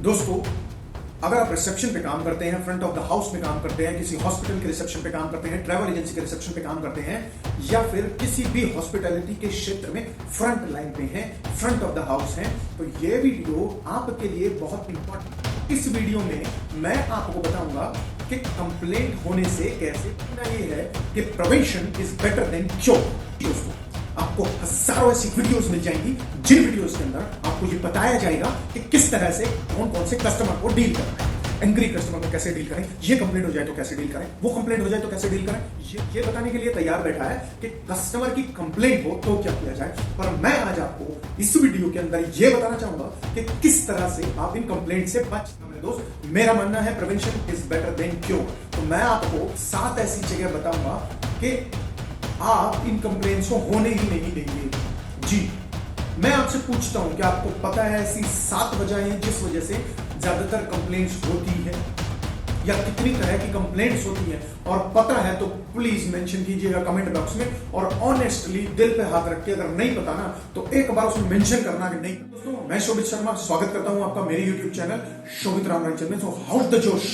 दोस्तों, अगर आप रिसेप्शन पे काम करते हैं, फ्रंट ऑफ द हाउस में काम करते हैं, किसी हॉस्पिटल के रिसेप्शन पे काम करते हैं, ट्रैवल एजेंसी के रिसेप्शन पे काम करते हैं, या फिर किसी भी हॉस्पिटैलिटी के क्षेत्र में फ्रंट लाइन पे हैं, फ्रंट ऑफ द हाउस हैं, तो ये वीडियो आपके लिए बहुत इंपॉर्टेंट। इस वीडियो में मैं आपको बताऊंगा कि कंप्लेंट होने से कैसे बचना। ये है कि prevention is better than cure. दोस्तों, आपको हजारों ऐसी वीडियोस मिल जाएंगी जिन वीडियोस के अंदर आपको ये बताया जाएगा कि किस तरह से कौन कौन से कस्टमर को डील करना है। एंग्री कस्टमर को कैसे डील करें, ये कंप्लेंट हो जाए तो कैसे डील करें, वो कंप्लेंट हो जाए तो कैसे डील करें। ये बताने के लिए तैयार बैठा है कि कस्टमर की कंप्लेंट हो तो क्या किया जाए। पर मैं आज आपको इस वीडियो के अंदर ये बताना चाहूंगा कि किस तरह से आप इन कंप्लेंट से बच सकते हैं। दोस्त, मेरा मानना है prevention is better than cure. तो मैं आपको 7 ऐसी जगह बताऊंगा कि आप इन कंप्लेंट्स को होने ही नहीं देंगे। जी, मैं आपसे पूछता हूं कि आपको पता है ऐसी 7 वजह हैं जिस वजह से ज्यादातर कंप्लेंट्स होती है, या कितनी तरह की कंप्लेंट्स होती हैं, और पता है तो प्लीज मेंशन कीजिएगा कमेंट बॉक्स में। और ऑनेस्टली दिल पे हाथ रख के अगर नहीं पता ना तो एक बार उसमें मेंशन करना कि नहीं। दोस्तों, मैं शोभित शर्मा स्वागत करता हूं आपका मेरे यूट्यूब चैनल शोभित रामराज चैनल में। तो हाउस द जोश।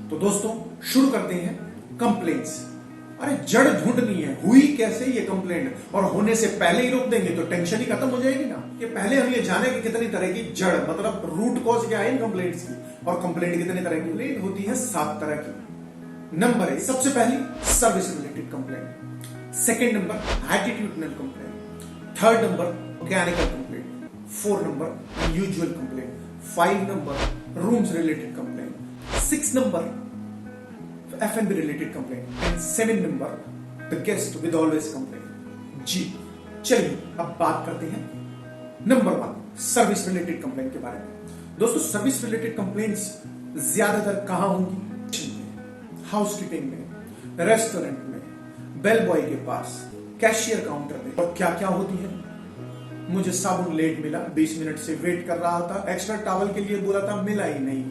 तो दोस्तों, शुरू करते हैं कंप्लेंट्स। अरे जड़ ढूंढनी है, हुई कैसे ये कंप्लेंट, और होने से पहले ही रोक देंगे तो टेंशन ही खत्म हो जाएगी ना। कि पहले हम ये जाने कि कितनी तरह की जड़, मतलब रूट कॉज क्या है इन कंप्लेंट्स की, और कंप्लेंट कितने तरह की। कंप्लेंट होती है 7 तरह की। नंबर 1, सबसे पहली service related complaint. Second number attitudinal complaint. Third number mechanical complaint. 4 number usual complaint. 5 number rooms related complaint. 6 number F&B related complaint, and 7 number the guest with always complaint। जी, चलिए अब बात करते हैं नंबर 1 सर्विस रिलेटेड कंप्लेंट के बारे में। दोस्तों, service related complaints ज्यादातर कहां होंगी? हाउसकीपिंग में, रेस्टोरेंट में, बेल बॉय के पास, कैशियर काउंटर में। और क्या क्या होती है? मुझे साबुन लेट मिला, 20 मिनट से वेट कर रहा था, एक्स्ट्रा टॉवल के लिए बोला था, मिला ही नहीं।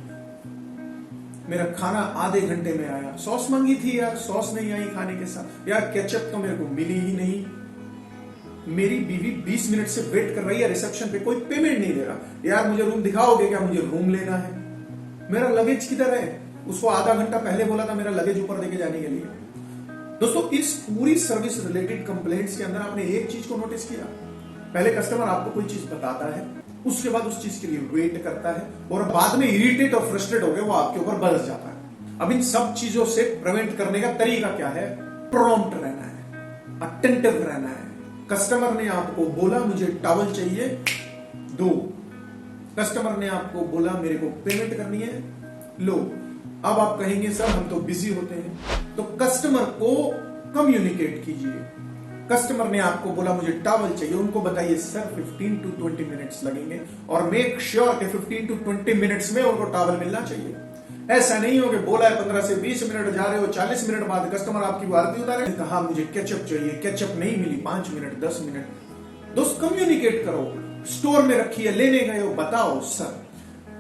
मेरा खाना आधे घंटे में आया, सॉस मांगी थी यार, सॉस नहीं आई खाने के साथ, यार केचप तो मेरे को मिली ही नहीं। मेरी बीवी 20 मिनट से वेट कर रही है रिसेप्शन पे, कोई पेमेंट नहीं दे रहा। यार मुझे रूम दिखाओगे क्या, मुझे रूम लेना है। मेरा लगेज किधर है, उसको आधा घंटा पहले बोला था मेरा लगेज ऊपर देके जाने के लिए। दोस्तों, इस पूरी सर्विस रिलेटेड कंप्लेंट्स के अंदर आपने एक चीज को नोटिस किया, पहले कस्टमर आपको कोई चीज बताता है, उसके बाद उस चीज के लिए वेट करता है, और बाद में इरिटेट और फ्रस्ट्रेट हो गया वो आपके ऊपर बरस जाता है। अब इन सब चीजों से प्रिवेंट करने का तरीका क्या है? प्रॉम्प्ट रहना है, अटेंटिव रहना है। कस्टमर ने आपको बोला मुझे टॉवल चाहिए, दो। कस्टमर ने आपको बोला मेरे को पेमेंट करनी है, लो। अब आप कहेंगे सर हम तो बिजी होते हैं, तो कस्टमर को कम्युनिकेट कीजिए। कस्टमर ने आपको बोला मुझे टॉवल चाहिए, उनको बताइए सर 15 to 20 मिनट्स लगेंगे, और मेक श्योर कि 15 to 20 मिनट्स में उनको टॉवल मिलना चाहिए। ऐसा नहीं हो कि बोला है 15 से 20 मिनट, जा रहे हो 40 मिनट बाद कस्टमर आपकी आरती उतारे, कहा मुझे केचप चाहिए, केचप नहीं मिली, 5 मिनट 10 मिनट। दोस्त, कम्युनिकेट करो। स्टोर में रखी है, लेने गए हो, बताओ सर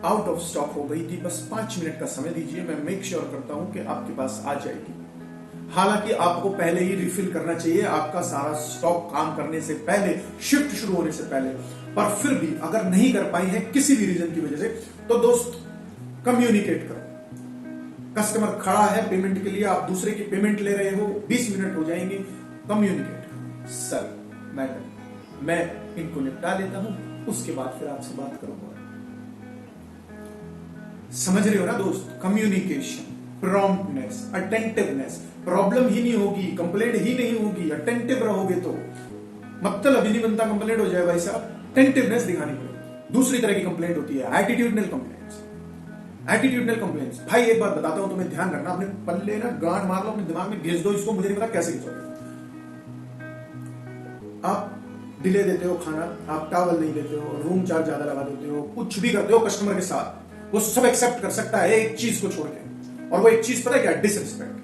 आउट ऑफ स्टॉक हो गई थी, बस 5 मिनट का समय दीजिए, मैं मेक श्योर करता हूं कि आपके पास आ जाएगी। हालांकि आपको पहले ही रिफिल करना चाहिए आपका सारा स्टॉक काम करने से पहले, शिफ्ट शुरू होने से पहले। पर फिर भी अगर नहीं कर पाई है किसी भी रीजन की वजह से, तो दोस्त कम्युनिकेट करो। कस्टमर खड़ा है पेमेंट के लिए, आप दूसरे की पेमेंट ले रहे हो, 20 मिनट हो जाएंगे, कम्युनिकेट करो। सर मैडम, मैं इनको निपटा लेता हूं, उसके बाद फिर आपसे बात करूंगा। समझ रहे हो ना दोस्त? Communication, promptness, attentiveness. प्रॉब्लम ही नहीं होगी, कंप्लेंट ही नहीं होगी, अटेंटिव रहोगे तो मतलब ही नहीं बनता कंप्लेंट हो जाए भाई साहब। अटेंटिवनेस दिखानी पड़ेगी। दूसरी तरह की कंप्लेंट होती है एटीट्यूडनल कंप्लेंट्स। एटीट्यूडनल कंप्लेंट्स, भाई एक बात बताता हूं तुम्हें, ध्यान रखना, अपने पल्ले ना गांड मार लो, अपने दिमाग में घिस दो इसको, मुझे नहीं पता कैसे घिसोगे। आप डिले देते हो खाना, आप टॉवल नहीं देते हो, रूम चार्ज ज्यादा लगा देते हो, कुछ भी करते हो कस्टमर के साथ, वो सब एक्सेप्ट कर सकता है एक चीज को छोड़ के, और वो एक चीज पता है क्या? डिसरिस्पेक्ट।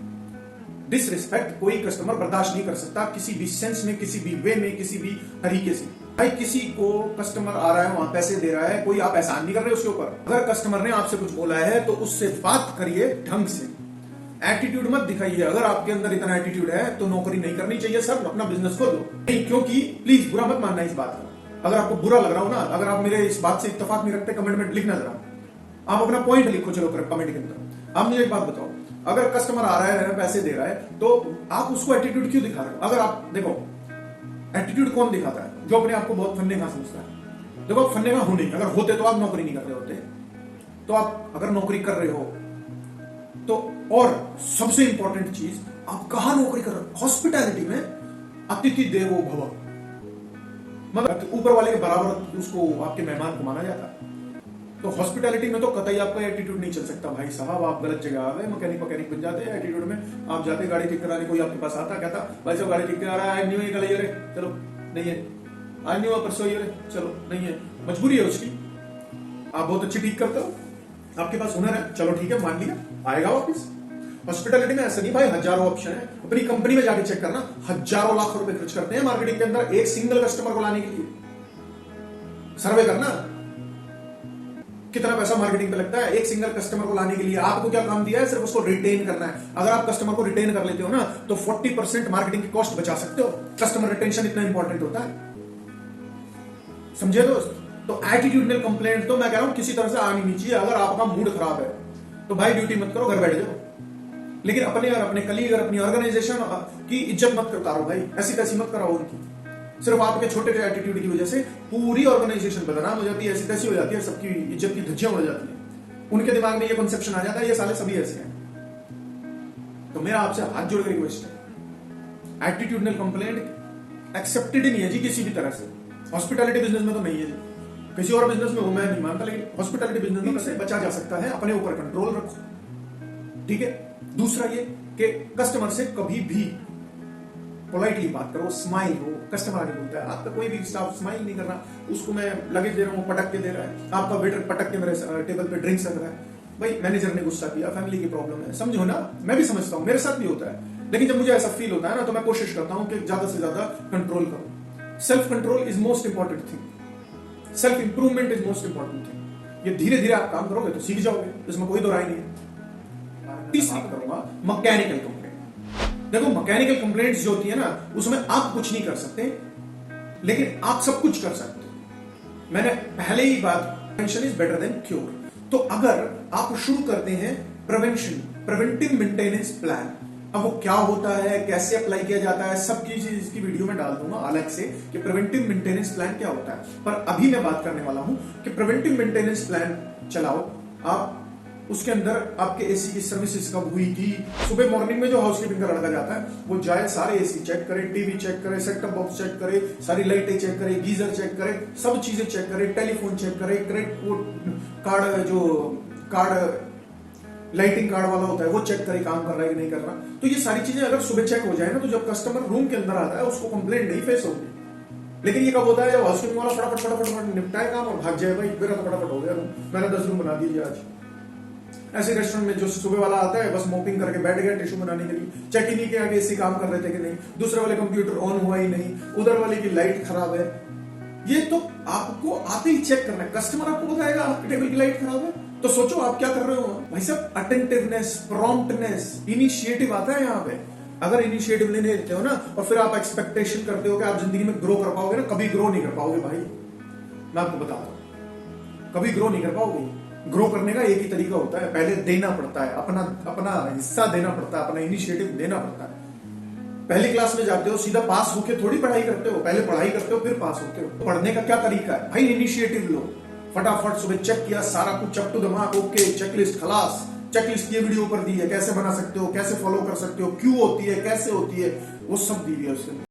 डिसरिस्पेक्ट कोई कस्टमर बर्दाश्त नहीं कर सकता, किसी भी सेंस में, किसी भी वे में, किसी भी तरीके से। भाई किसी को कस्टमर आ रहा है, वहां पैसे दे रहा है, कोई आप एहसान नहीं कर रहे उसके ऊपर। अगर कस्टमर ने आपसे कुछ बोला है तो उससे बात करिए ढंग से, एटीट्यूड मत दिखाइए। अगर आपके अंदर इतना एटीट्यूड है तो नौकरी नहीं करनी चाहिए सर, अपना बिजनेस खोल लो। नहीं, क्योंकि प्लीज बुरा मत मानना इस बात का, अगर आपको बुरा लग रहा हो ना, अगर आप मेरे इस बात से इत्तेफाक नहीं रखते, कमेंट में लिखना जरा। आप अपना पॉइंट लिखो, चलो कमेंट के अंदर। आप मुझे एक बात बताओ, अगर कस्टमर आ रहा है, पैसे दे रहा है, तो आप उसको एटीट्यूड क्यों दिखा रहे हो? अगर आप देखो, एटीट्यूड कौन दिखाता है? जो अपने आप को बहुत फन्ने का समझता है। देखो, आप फन्ने का हो नहीं, अगर होते तो आप नौकरी नहीं कर रहे होते। तो आप अगर नौकरी कर रहे हो तो, और सबसे इंपॉर्टेंट चीज, आप कहां नौकरी कर रहे हो? हॉस्पिटैलिटी में अतिथि देवो भव, मतलब ऊपर वाले के बराबर उसको आपके मेहमान को माना जाता है। तो हॉस्पिटैलिटी में तो कतई आपका एटीट्यूड नहीं चल सकता भाई साहब। आप गलत जगह आ गए, मैकेनिक बन जाते हैं एटीट्यूड में। आप जाते गाड़ी ठीक कराने, कोई आपके पास आता, कहता भाई साहब गाड़ी ठीक करा रहा है, न्यू है कल, ये चलो नहीं है, आज न्यू परसों ये चलो नहीं है, मजबूरी है उसकी। आप बहुत अच्छी ठीक करते हो, आपके पास हुनर है, चलो ठीक है मान लिया, आएगा वापिस। हॉस्पिटैलिटी में ऐसा नहीं भाई, हजारों ऑप्शन है। अपनी कंपनी में जाके चेक करना, हजारों लाख रुपए खर्च करते हैं मार्केटिंग के अंदर एक सिंगल कस्टमर को लाने के लिए। सर्वे करना कितना पैसा मार्केटिंग पे लगता है एक सिंगल कस्टमर को लाने के लिए। आपको क्या काम दिया है? सिर्फ उसको रिटेन करना है। अगर आप कस्टमर को रिटेन कर लेते हो ना, तो 40% मार्केटिंग की कॉस्ट बचा सकते हो। कस्टमर रिटेंशन इतना इंपॉर्टेंट होता है, समझे दोस्त? तो एटीट्यूडनल कंप्लेंट तो मैं कह रहा हूं किसी तरह से आनी नहीं चाहिए। अगर आपका मूड खराब है तो भाई ड्यूटी मत करो, घर बैठ जाओ। लेकिन अपने और अपने कलीग और अपनी ऑर्गेनाइजेशन की इज्जत मत उतारो भाई, ऐसी तैसी मत कराओ उनकी। सिर्फ आपके छोटे से एटीट्यूड की वजह से पूरी ऑर्गेनाइजेशन बदनाम हो जाती है, ऐसी तैसी हो जाती है, सबकी इज्जत की धज्जियां उड़ जाती है। उनके दिमाग में ये कंसेप्शन आ जाता है ये साले सभी ऐसे हैं। तो मेरा आपसे हाथ जोड़कर रिक्वेस्ट है, एटीट्यूडनल कंप्लेंट एक्सेप्टेड ही नहीं है जी किसी भी तरह से। हॉस्पिटैलिटी बिजनेस में तो नहीं है जी, किसी और बिजनेस में हो मैं नहीं मानता, लेकिन हॉस्पिटैलिटी बिजनेस में से बचा जा सकता है। अपने ऊपर कंट्रोल रखो, ठीक है। दूसरा ये कि कस्टमर से कभी भी पोलाइटली बात करो, स्माइल हो। कस्टमर आगे बोलता है, आपका कोई भी स्टाफ स्माइल नहीं कर रहा, उसको मैं लगेज दे रहा हूँ, पटक के दे रहा है। आपका वेटर पटक के मेरे टेबल पे ड्रिंक्स रख रहा है। भाई मैनेजर ने गुस्सा किया, फैमिली की प्रॉब्लम है, समझो ना। मैं भी समझता हूँ, मेरे साथ भी होता है। लेकिन जब मुझे ऐसा फील होता है ना, तो मैं कोशिश करता हूँ कि ज्यादा से ज्यादा कंट्रोल करूँ। Self control is most important thing, self improvement is most important thing. ये धीरे धीरे आप काम करोगे तो सीख जाओगे, इसमें कोई दो राय नहीं है। तीसरी करूंगा मैकेनिकल कंप्लेंट। देखो, मैकेनिकल कंप्लेंट्स जो होती है ना, उसमें आप कुछ नहीं कर सकते, लेकिन आप सब कुछ कर सकते हो। मैंने पहले ही बात, prevention is better than cure. तो अगर आप शुरू करते हैं प्रिवेंशन, प्रिवेंटिव मेंटेनेंस प्लान, अब वो क्या होता है, कैसे अप्लाई किया जाता है, सब चीज इसकी वीडियो में डाल दूंगा अलग से कि प्रिवेंटिव मेंटेनेंस प्लान क्या होता है। पर अभी मैं बात करने वाला हूं कि प्रिवेंटिव मेंटेनेंस प्लान चलाओ आप। उसके अंदर आपके एसी की सर्विसेज कब हुई थी। सुबह मॉर्निंग में जो हाउसकीपिंग का लड़का जाता है, वो जाए सारे एसी चेक करे, टीवी चेक करे, सेट टॉप बॉक्स चेक करे, सारी लाइटें चेक करे, गीजर चेक करे, सब चीजें चेक करे, टेलीफोन चेक करे, क्रेडिट कार्ड जो कार्ड लाइटिंग कार्ड वाला होता है वो चेक करे काम कर रहा है कि नहीं कर रहा। तो ये सारी चीजें अगर सुबह चेक हो जाए ना, तो जब कस्टमर रूम के अंदर आता है उसको कंप्लेंट नहीं फेस होगी। लेकिन ये कब होता है? जब हाउसकीपिंग वाला फटाफट फटाफट फटाफट निपटाए काम और भाग जाए, भाई मेरा तो फटाफट हो गया, मैंने 10 रूम बना दिए आज। ऐसे रेस्टोरेंट में जो सुबह वाला आता है बस मॉपिंग करके बैठ गया टिश्यू बनाने के लिए, चेक ही नहीं किया कि एसी काम कर रहे थे कि नहीं, दूसरे वाले कंप्यूटर ऑन हुआ ही नहीं, उधर वाले की लाइट खराब है। ये तो आपको आते ही चेक करना है। कस्टमर आपको बताएगा आपकी टेबल की लाइट खराब है, तो सोचो आप क्या कर रहे हो भाई साहब। अटेंटिवनेस, प्रॉम्प्टनेस, इनिशिएटिव आता है यहाँ पे। अगर इनिशिएटिव लेने देते हो ना, और फिर आप एक्सपेक्टेशन करते हो कि आप जिंदगी में ग्रो कर पाओगे ना, कभी ग्रो नहीं कर पाओगे भाई। मैं आपको बताता हूं, कभी ग्रो नहीं कर पाओगे। ग्रो करने का एक ही तरीका होता है, पहले देना पड़ता है, अपना हिस्सा देना पड़ता है, अपना इनिशिएटिव देना पड़ता है। पहली क्लास में जाते हो सीधा पास होके थोड़ी पढ़ाई करते हो, पहले पढ़ाई करते हो फिर पास होते हो। पढ़ने का क्या तरीका है भाई? इनिशिएटिव लो, फटाफट सुबह चेक किया सारा कुछ, up to the mark, okay, checklist खलास। चेकलिस्ट की वीडियो ऊपर दी है, कैसे बना सकते हो, कैसे फॉलो कर सकते हो, क्यों होती है, कैसे होती है, वो सब दी है उसके